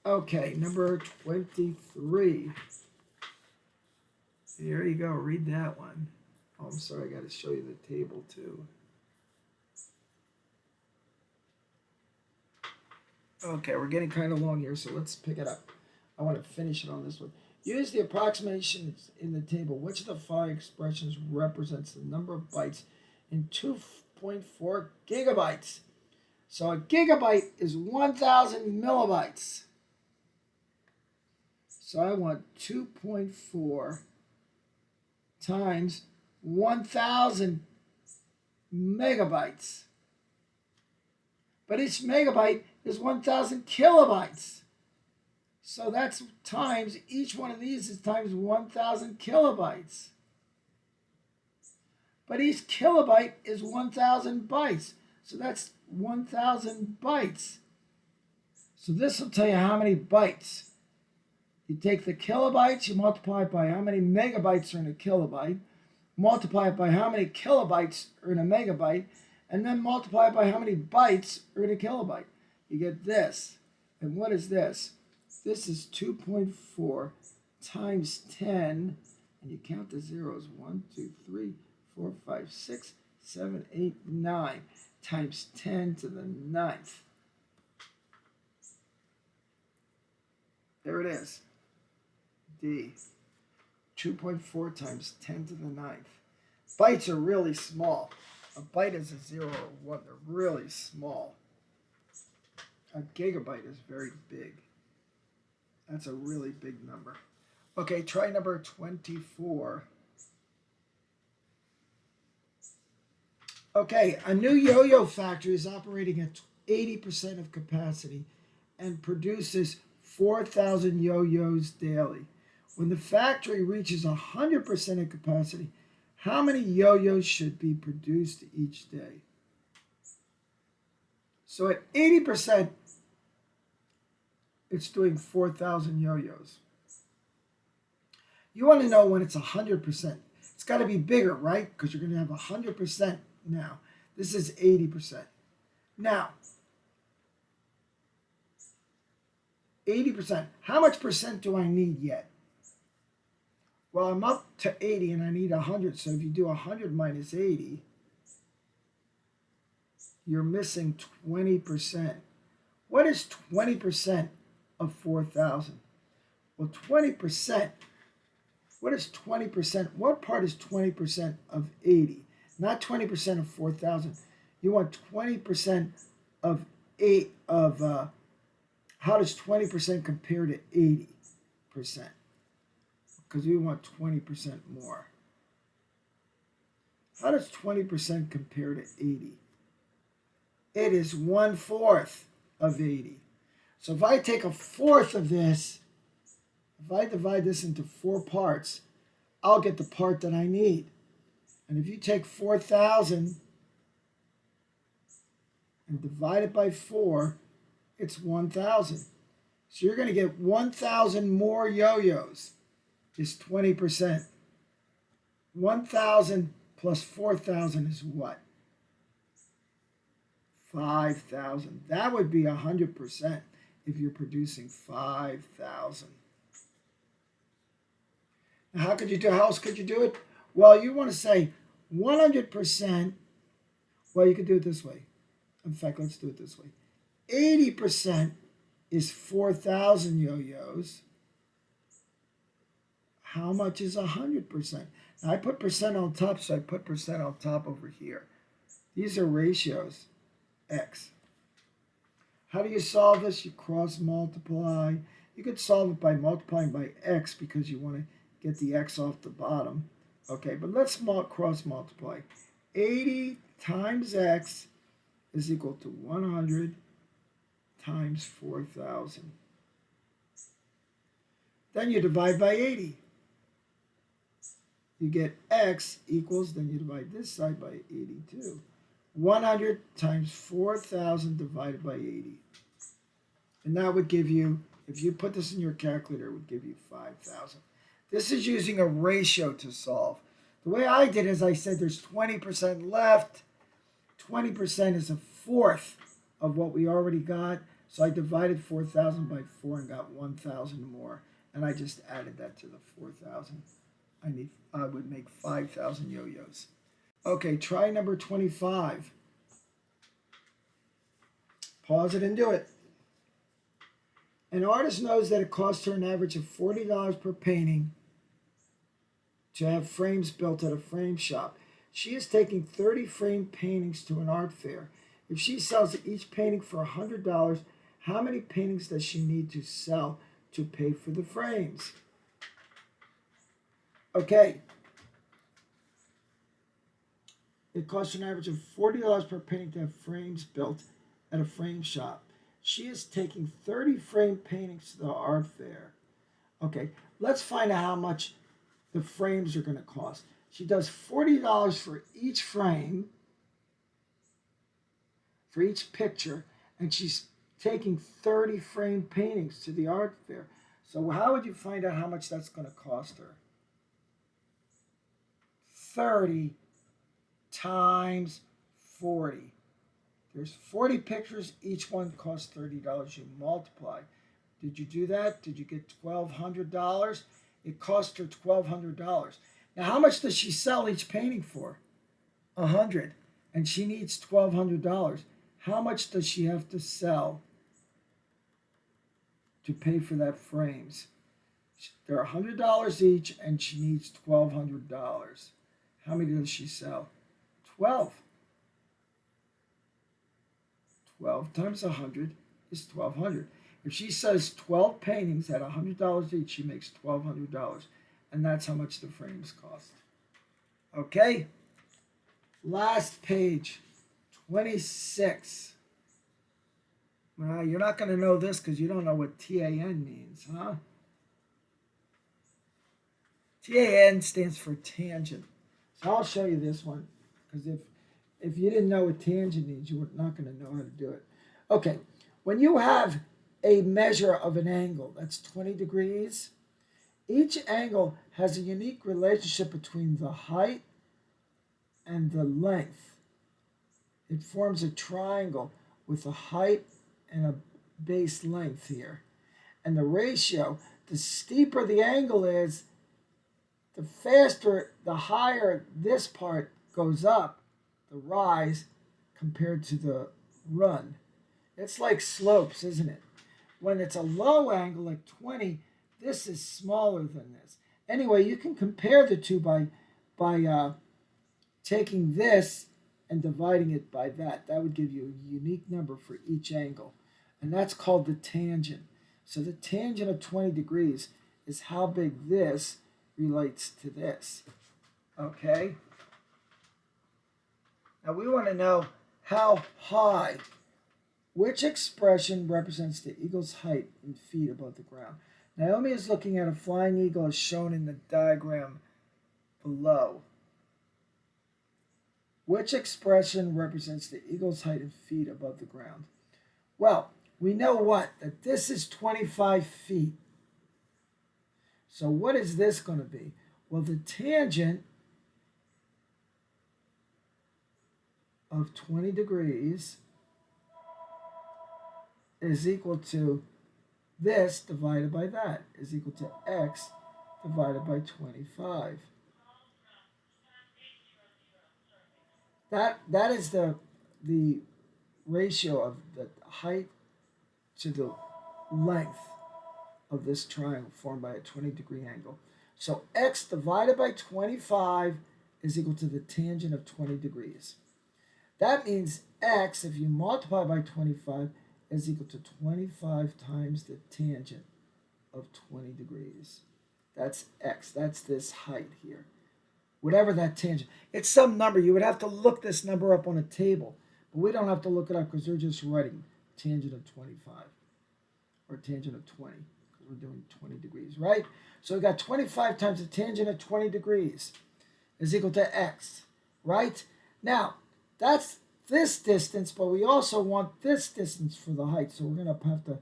Okay, number 23. There you go. Read that one. Oh, I'm sorry. I got to show you the table too. Okay, we're getting kind of long here, so let's pick it up. I want to finish it on this one. Use the approximations in the table. Which of the following expressions represents the number of bytes in 2.4 gigabytes? So a gigabyte is 1,000 millibytes. So I want 2.4 times 1,000 megabytes. But each megabyte is 1,000 kilobytes. So that's times, each one of these is times 1,000 kilobytes. But each kilobyte is 1,000 bytes. So that's 1,000 bytes. So this will tell you how many bytes. You take the kilobytes, you multiply it by how many megabytes are in a kilobyte, multiply it by how many kilobytes are in a megabyte, and then multiply it by how many bytes are in a kilobyte. You get this. And what is this? This is 2.4 times 10, and you count the zeros. 1, 2, 3, 4, 5, 6, 7, 8, 9, times 10 to the 9th. There it is. D. 2.4 times 10 to the 9th. Bytes are really small. A byte is a 0 or 1. They're really small. A gigabyte is very big. That's a really big number. Okay, try number 24. Okay, a new yo-yo factory is operating at 80% of capacity and produces 4,000 yo-yos daily. When the factory reaches 100% of capacity, how many yo-yos should be produced each day? So at 80%, it's doing 4,000 yo-yos. You want to know when it's 100%. It's got to be bigger, right? Because you're going to have 100% now. This is 80%. Now, 80%. How much percent do I need yet? Well, I'm up to 80 and I need 100. So if you do 100 minus 80, you're missing 20%. What is 20% of 4,000? Well, 20%, what is 20%? What part is 20% of 80? Not 20% of 4,000. You want 20% of 8 of, how does 20% compare to 80%? Because we want 20% more. How does 20% compare to 80? It is 1/4 of 80. So if I take 1/4 of this, if I divide this into 4 parts, I'll get the part that I need. And if you take 4,000 and divide it by 4, it's 1,000. So you're going to get 1,000 more yo-yos. Is 20%. 1,000 plus 4,000 is what? 5,000. That would be 100% if you're producing 5,000. Now, how else could you do it? Well, you want to say 100%. Well, you could do it this way. In fact, let's do it this way. 80% is 4,000 yo-yos. How much is 100%? Now, I put percent on top, so I put percent on top over here. These are ratios, x. How do you solve this? You cross multiply. You could solve it by multiplying by x because you want to get the x off the bottom. Okay, but let's cross multiply. 80 times x is equal to 100 times 4,000. Then you divide by 80. You get x equals, then you divide this side by 82. 100 times 4,000 divided by 80. And that would give you, if you put this in your calculator, it would give you 5,000. This is using a ratio to solve. The way I did is I said there's 20% left. 20% is 1/4 of what we already got. So I divided 4,000 by 4 and got 1,000 more. And I just added that to the 4,000. I would make 5,000 yo-yos. Okay, try number 25. Pause it and do it. An artist knows that it costs her an average of $40 per painting to have frames built at a frame shop. She is taking 30 frame paintings to an art fair. If she sells each painting for $100, how many paintings does she need to sell to pay for the frames? Okay. It costs an average of $40 per painting to have frames built at a frame shop. She is taking 30 frame paintings to the art fair. Okay, let's find out how much the frames are going to cost. She does $40 for each frame, for each picture, and she's taking 30 frame paintings to the art fair. So how would you find out how much that's going to cost her? 30 times 40. There's 40 pictures, each one costs $30. You multiply. Did you do that? Did you get $1,200? It cost her $1,200. Now, how much does she sell each painting for? $100. And she needs $1,200. How much does she have to sell to pay for that frames? They're $100 each, and she needs $1,200. How many does she sell? 12. 12 times 100 is $1,200. If she sells 12 paintings at $100 each, she makes $1,200. And that's how much the frames cost. Okay? Last page, 26. Well, you're not going to know this because you don't know what TAN means, huh? TAN stands for tangent. So I'll show you this one because if you didn't know what tangent means, you were not going to know how to do it. Okay, when you have a measure of an angle, that's 20 degrees, each angle has a unique relationship between the height and the length. It forms a triangle with a height and a base length here. And the ratio, the steeper the angle is, the faster, the higher this part goes up, the rise, compared to the run. It's like slopes, isn't it? When it's a low angle, like 20, this is smaller than this. Anyway, you can compare the two by taking this and dividing it by that. That would give you a unique number for each angle. And that's called the tangent. So the tangent of 20 degrees is how big this relates to this. Okay? Now we want to know how high. Which expression represents the eagle's height in feet above the ground? Naomi is looking at a flying eagle as shown in the diagram below. Which expression represents the eagle's height in feet above the ground? Well, we know what? That this is 25 feet. So what is this going to be? Well, the tangent of 20 degrees is equal to this divided by that, is equal to x divided by 25. That is the ratio of the height to the length of this triangle formed by a 20-degree angle. So x divided by 25 is equal to the tangent of 20 degrees. That means x, if you multiply by 25, is equal to 25 times the tangent of 20 degrees. That's x. That's this height here. Whatever that tangent. It's some number. You would have to look this number up on a table. But we don't have to look it up because they're just writing tangent of 25 or tangent of 20 because we're doing 20 degrees, right? So we got 25 times the tangent of 20 degrees is equal to x, right? Now, that's this distance, but we also want this distance for the height. So we're going to have to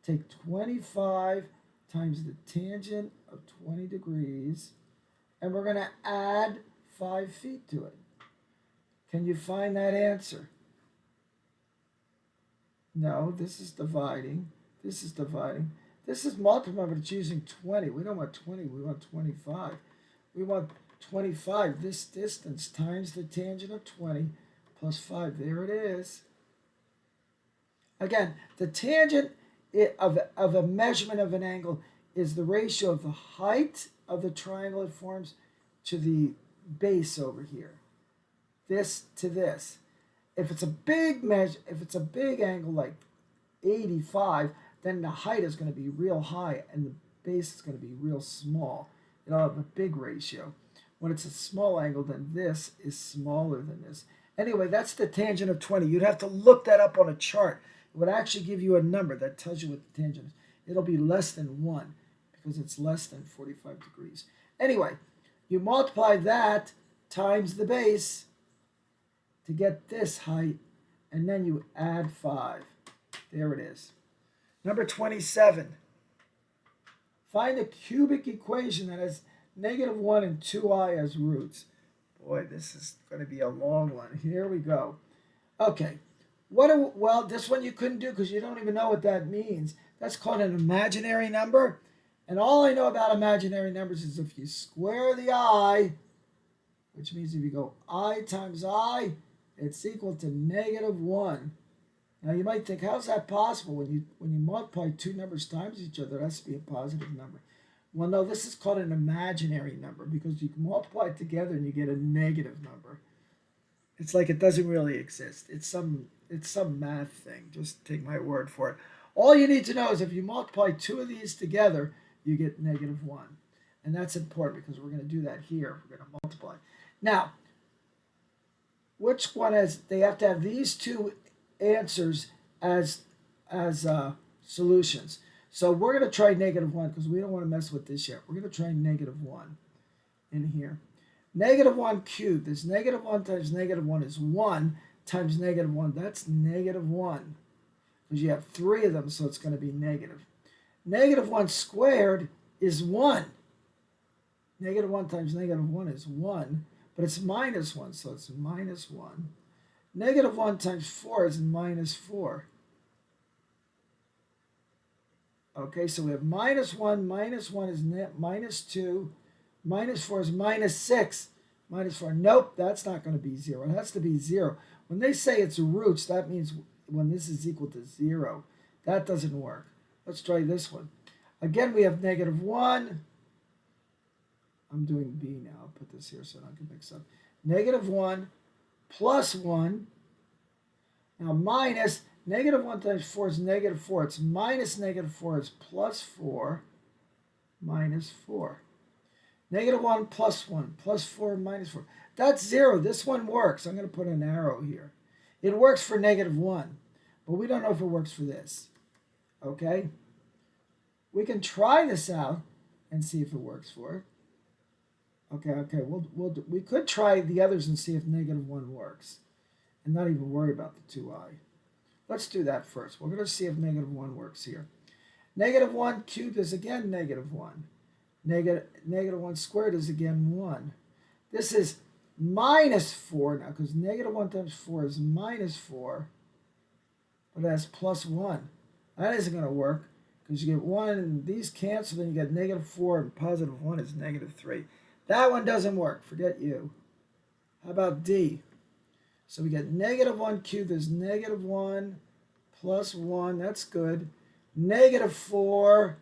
take 25 times the tangent of 20 degrees, and we're going to add 5 feet to it. Can you find that answer? No, this is dividing. This is dividing. This is multiplying, but it's using 20. We don't want 20. We want 25. We want 25. This distance times the tangent of 20 plus 5. There it is. Again, the tangent of a measurement of an angle is the ratio of the height of the triangle it forms to the base over here. This to this. If it's a big if it's a big angle like 85, then the height is going to be real high and the base is going to be real small. It'll have a big ratio. When it's a small angle, then this is smaller than this. Anyway, that's the tangent of 20. You'd have to look that up on a chart. It would actually give you a number that tells you what the tangent is. It'll be less than 1 because it's less than 45 degrees. Anyway, you multiply that times the base to get this height, and then you add 5. There it is. Number 27. Find the cubic equation that has -1 and 2i as roots. Boy, this is going to be a long one. Here we go. Okay. Well, this one you couldn't do because you don't even know what that means. That's called an imaginary number. And all I know about imaginary numbers is if you square the I, which means if you go I times I, it's equal to -1. Now you might think, how's that possible? When you multiply two numbers times each other, that has to be a positive number. Well, no, this is called an imaginary number because you can multiply it together and you get a negative number. It's like it doesn't really exist. It's some math thing. Just take my word for it. All you need to know is if you multiply two of these together, you get -1. And that's important because we're going to do that here. We're going to multiply. Now, which one is, they have to have these two answers as solutions. So we're going to try -1 because we don't want to mess with this yet. We're going to try -1 in here. -1 cubed is -1 times -1 is 1 times -1. That's -1 because you have 3 of them, so it's going to be negative. -1 squared is 1. -1 times -1 is 1, but it's -1, so it's -1. -1 times 4 is -4. Okay, so we have -1, -1 is -2, -4 is -6, -4. Nope, that's not going to be 0. It has to be 0. When they say it's roots, that means when this is equal to 0. That doesn't work. Let's try this one. Again, we have -1. I'm doing B now. I'll put this here so I don't get mixed up. -1 plus 1. Now minus -1 times 4 is -4. It's minus -4 is plus 4 minus 4. -1 plus 1 plus 4 minus 4. That's 0. This one works. I'm going to put an arrow here. It works for -1, but we don't know if it works for this. Okay? We can try this out and see if it works for it. Okay. We could try the others and see if -1 works, and not even worry about the 2i. Let's do that first. We're going to see if -1 works here. -1 cubed is again -1. -1 squared is again 1. This is -4 now because -1 times 4 is -4, but it has plus 1. That isn't going to work because you get 1 and these cancel, then you get -4 and positive 1 is -3. That one doesn't work. Forget you. How about D? So we get -1 cubed is -1 plus 1. That's good. -4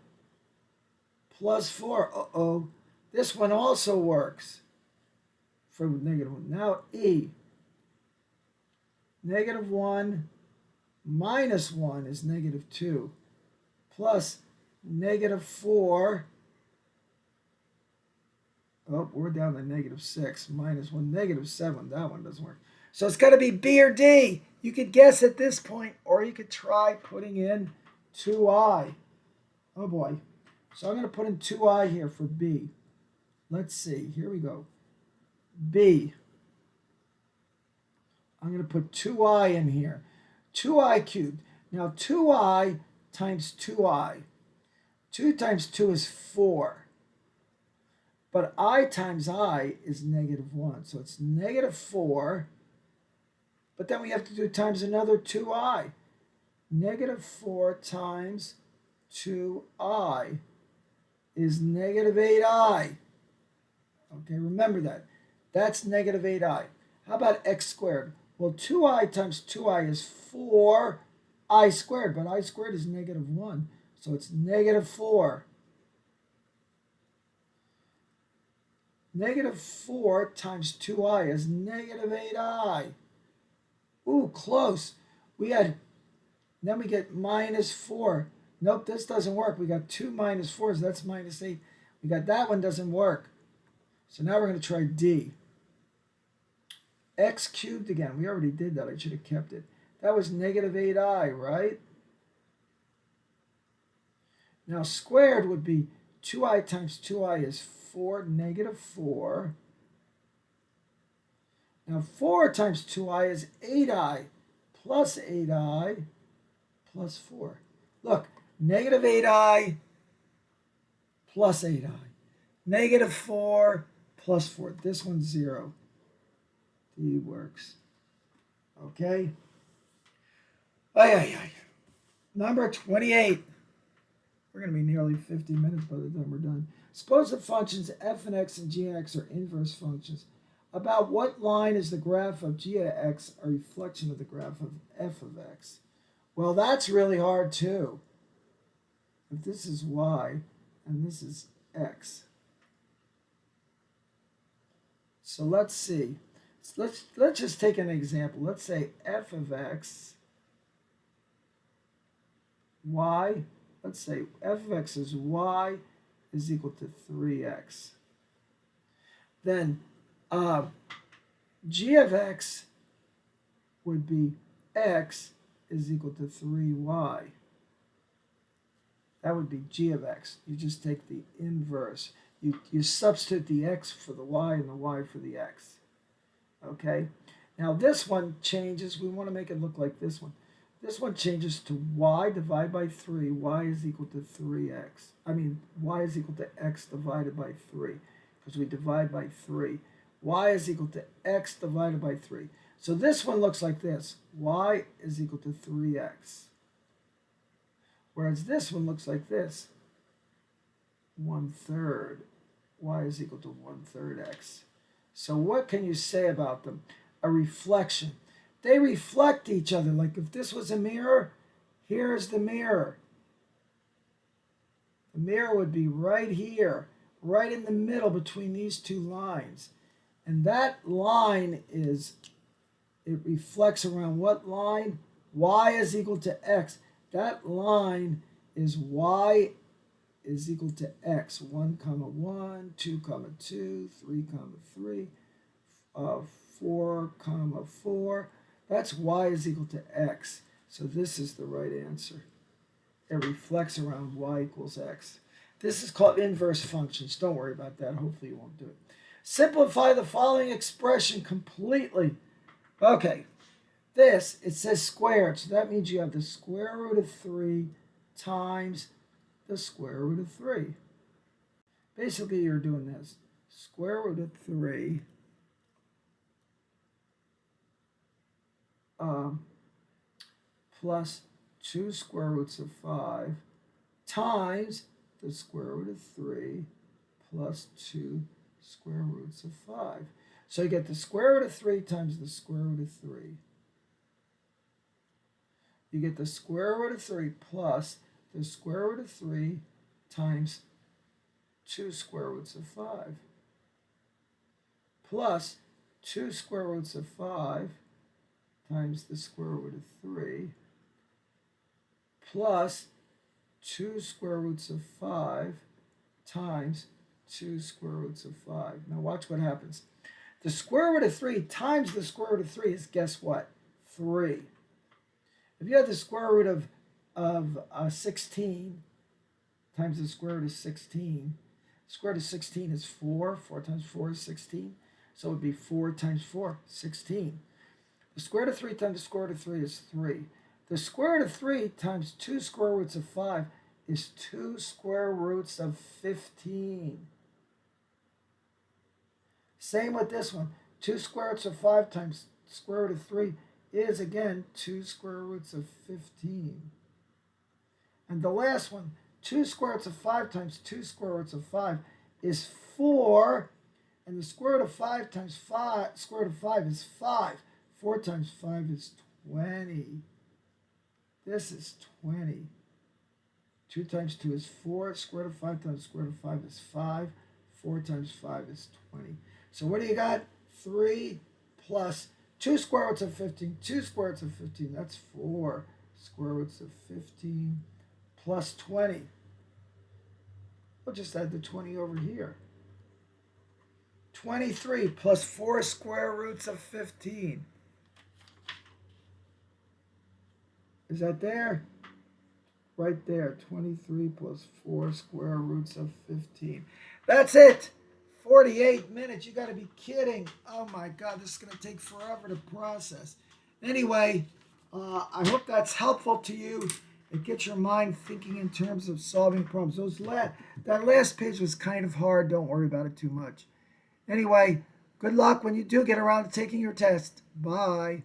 plus 4. Uh-oh. This one also works for -1. Now E. -1 minus 1 is -2 plus -4. Oh, we're down to -6 minus 1, -7. That one doesn't work. So it's got to be B or D. You could guess at this point, or you could try putting in 2i. Oh boy. So I'm going to put in 2i here for B. Let's see. Here we go. B. I'm going to put 2i in here. 2i cubed. Now 2i times 2i. 2 times 2 is 4. But I times I is -1. So it's -4. But then we have to do times another 2i. Negative 4 times 2i is negative 8i. Okay, remember that. That's negative 8i. How about x squared? Well, 2i times 2i is 4i squared, but I squared is negative 1, so it's negative 4. Negative 4 times 2i is negative 8i. Ooh, close. Then we get minus 4. Nope, this doesn't work. We got 2 minus 4s. That's minus 8. We got that one doesn't work. So now we're going to try D. X cubed again. We already did that. I should have kept it. That was negative 8i, right? Now squared would be 2i times 2i is 4, negative 4. Now 4 times 2i is 8i plus 8i plus 4. Look, negative 8i plus 8i. Negative 4 plus 4. This one's 0. D works. Okay? Ay. Number 28. We're going to be nearly 50 minutes by the time we're done. Suppose the functions f and x and g and x are inverse functions. About what line is the graph of g of x a reflection of the graph of f of x? Well, that's really hard too. If this is y and this is x. So let's see. Let's just take an example. Let's say f of x, y. Let's say f of x is y is equal to 3x. Then g of x would be x is equal to 3y. That would be g of x. You just take the inverse. You substitute the x for the y and the y for the x. Okay? Now this one changes. We want to make it look like this one. This one changes to y divided by 3. Y is equal to 3x. Y is equal to x divided by 3 because we divide by 3. Y is equal to x divided by 3. So this one looks like this. Y is equal to 3x. Whereas this one looks like this. 1/3. Y is equal to 1/3 x. So what can you say about them? A reflection. They reflect each other. Like if this was a mirror, here's the mirror. The mirror would be right here, right in the middle between these two lines. And that line it reflects around what line? Y is equal to x. That line is y is equal to x. 1, 1, 2, 2, 3, 3, 4, 4. That's y is equal to x. So this is the right answer. It reflects around y equals x. This is called inverse functions. Don't worry about that. Hopefully you won't do it. Simplify the following expression completely. Okay. This, it says squared. So that means you have the square root of 3 times the square root of 3. Basically, you're doing this. Square root of 3 plus 2 square roots of 5 times the square root of 3 plus 2 square roots of 5. So you get the square root of 3 times the square root of 3. You get the square root of 3 plus the square root of 3 times 2 square roots of 5 plus 2 square roots of 5 times the square root of 3 plus 2 square roots of 5 times 2 square roots of 5. Now watch what happens. The square root of 3 times the square root of 3 is, guess what? 3. If you have the square root of 16 times the square root of 16, square root of 16 is 4. 4 times 4 is 16. So it would be 4 times 4, 16. The square root of 3 times the square root of 3 is 3. The square root of 3 times 2 square roots of 5 is 2 square roots of 15. Same with this one. 2 square roots of 5 times square root of 3 is, again, 2 square roots of 15. And the last one, 2 square roots of 5 times 2 square roots of 5 is 4. And the square root of 5 times 5, square root of 5 is 5. 4 times 5 is 20. This is 20. 2 times 2 is 4. Square root of 5 times square root of 5 is 5. 4 times 5 is 20. So what do you got? 3 plus 2 square roots of 15. 2 square roots of 15. That's 4 square roots of 15 plus 20. We'll just add the 20 over here. 23 plus 4 square roots of 15. Is that there? Right there. 23 plus 4 square roots of 15. That's it. 48 minutes. You got to be kidding. Oh my God, this is going to take forever to process. Anyway, I hope that's helpful to you. It gets your mind thinking in terms of solving problems. That last page was kind of hard. Don't worry about it too much. Anyway, good luck when you do get around to taking your test. Bye.